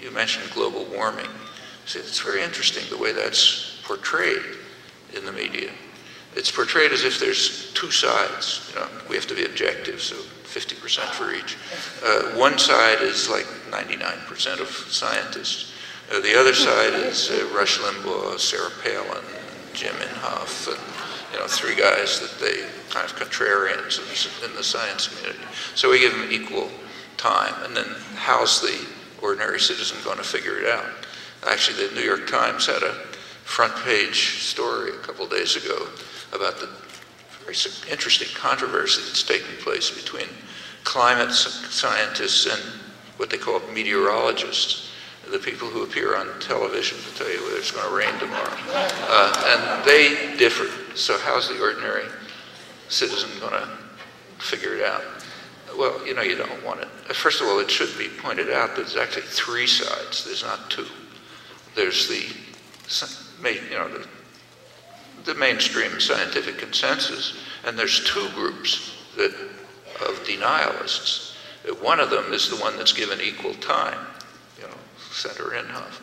you mentioned global warming. See, it's very interesting the way that's portrayed in the media. It's portrayed as if there's two sides. You know, we have to be objective, so 50% for each. One side is like 99% of scientists. The other side is Rush Limbaugh, Sarah Palin, Jim Inhofe, and you know, three guys that they kind of contrarians in the science community. So we give them equal time, and then how's the ordinary citizen going to figure it out? Actually, the New York Times had a front page story a couple days ago about the very interesting controversy that's taking place between climate scientists and what they call meteorologists, the people who appear on television to tell you whether it's going to rain tomorrow. And they differ. So how's the ordinary citizen going to figure it out? Well, you know, you don't want it. First of all, it should be pointed out that there's actually three sides. There's not two. There's the, you know, the mainstream scientific consensus, and there's two groups of denialists. One of them is the one that's given equal time, you know, Senator Inhofe,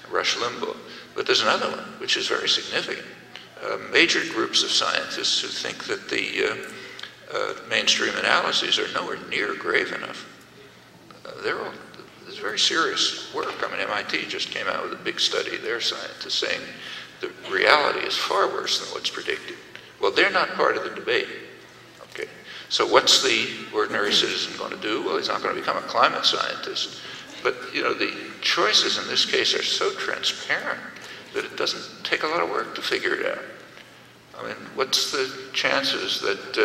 Rush Limbaugh. But there's another one, which is very significant. Major groups of scientists who think that the mainstream analyses are nowhere near grave enough. It's very serious work. I mean, MIT just came out with a big study, their scientists saying the reality is far worse than what's predicted. Well, they're not part of the debate. Okay. So what's the ordinary citizen going to do? Well, he's not going to become a climate scientist. But, you know, the choices in this case are so transparent that it doesn't take a lot of work to figure it out. I mean, what's the chances that,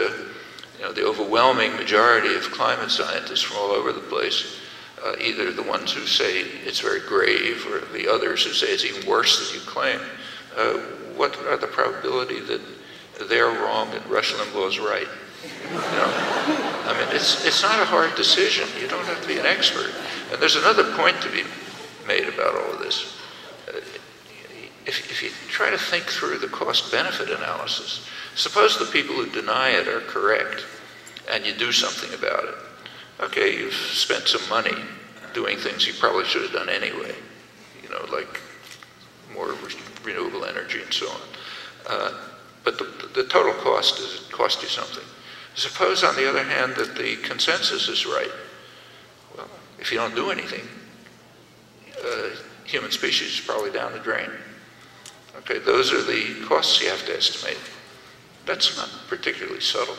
you know, the overwhelming majority of climate scientists from all over the place, either the ones who say it's very grave or the others who say it's even worse than you claim, what are the probability that they're wrong and Rush Limbaugh's right? You know? I mean, it's not a hard decision. You don't have to be an expert. And there's another point to be made about all of this. If you try to think through the cost-benefit analysis, suppose the people who deny it are correct and you do something about it. Okay, you've spent some money doing things you probably should have done anyway, you know, like more renewable energy and so on. But the total cost is it cost you something. Suppose, on the other hand, that the consensus is right. Well, if you don't do anything, human species is probably down the drain. Okay, those are the costs you have to estimate. That's not particularly subtle.